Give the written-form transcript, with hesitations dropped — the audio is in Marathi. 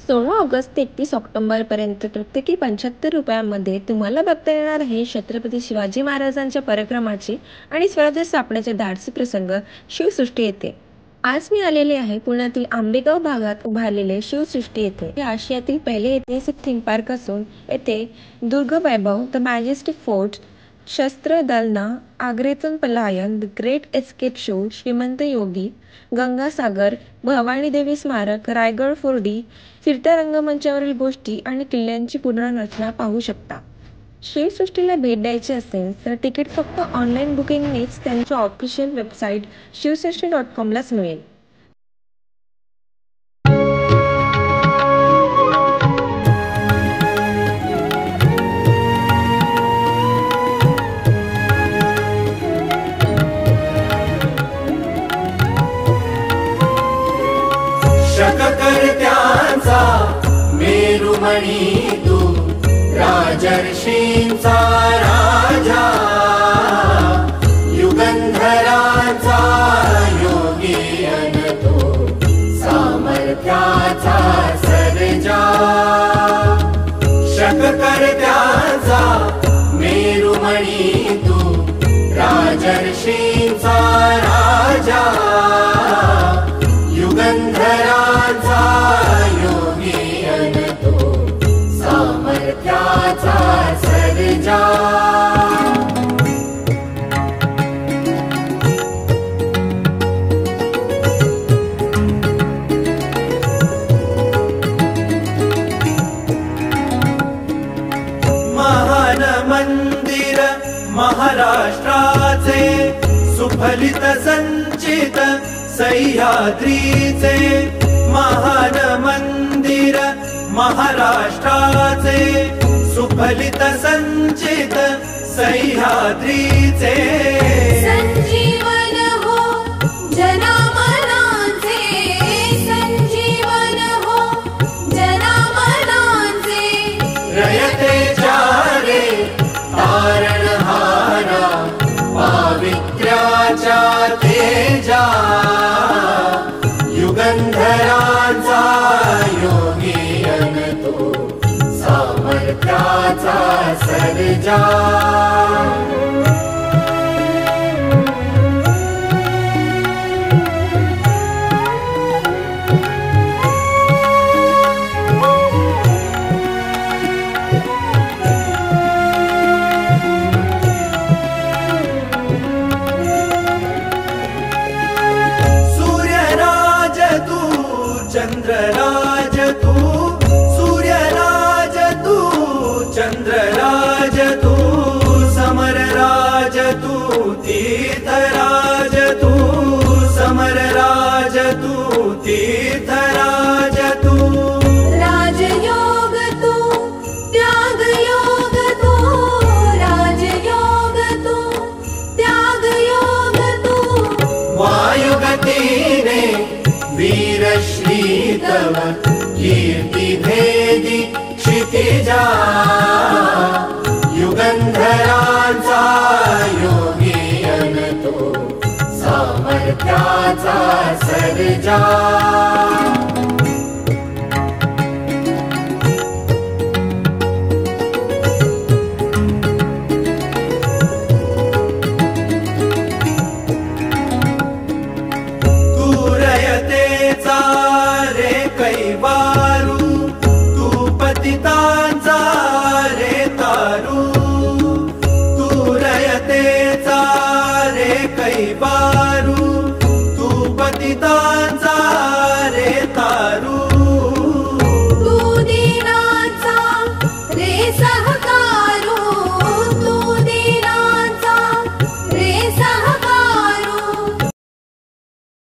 16 ऑगस्ट ते 31 ऑक्टोबरपर्यंत प्रत्येकी ₹75 तुम्हाला बघता येणार आहे छत्रपती शिवाजी महाराजांच्या पराक्रमाचे आणि स्वराज्य स्थापनेचे धाडसी प्रसंग शिवसृष्टी येथे. आज मी आलेले आहे पुण्यातील आंबेगाव भागात उभारलेले शिवसृष्टी येथे. हे आशियातील पहिले ऐतिहासिक थीम पार्क असून येथे दुर्ग वैभव, द मॅजेस्टिक फोर्ट, शस्त्र दालना, आग्रेतून पलायन, द ग्रेट एस्केप शो, श्रीमंत योगी, गंगासागर, भवानी देवी स्मारक, रायगड 4D, फिरत्या रंगमंचावरील गोष्टी आणि किल्ल्यांची पुनर्रचना पाहू शकता. शिवसृष्टीला भेट द्यायची असेल तर तिकीट फक्त ऑनलाईन बुकिंगनेच त्यांच्या ऑफिशियल वेबसाईट शिवसृष्टी.com लाच मिळेल. शककर्त्यांचा मेरुमणी तू, राजर्षींचा राजा, युगंधरांचा योगी अन तू, सामर्थ्याचा सर्जा. शककर्त्यांचा मेरुमणी तू, राजर्षींचा राजा, युगंधरांचा योगी अन तू, सामर्थ्याचा सर्जा. महान मंदिर महाराष्ट्राचे, सुफलित संचित सह्याद्रीचे. महान मंदिर महाराष्ट्राचे, सुफलित संचित सह्याद्रीचे. संजीवन हो जनामनांचे, संजीवन हो जनामनांचे. रयतेच्या रे तारणहारा, पावित्र्याच्या तेजा, युगंधरांचा योगी अन तू, सामर्थ्याचा सर्जा. चंद्रराज तू, सूर्यराज तू, चंद्रराज तू, समरराज तू, तीर्थराज तू, समरराज तू, तीर्थराज तू. राजयोग तू, त्यागयोग तू, राजयोग तू, त्यागयोग तू. वायुगतीने वीरश्री तव, कीर्ति भेदी क्षितिजा, युगंधरांचा योगी अन तू, सामर्थ्याचा सर्जा. कैवारू तू, पतितांचा रे तारू, तू रयतेचा रे कैवारू, तू पतितांचा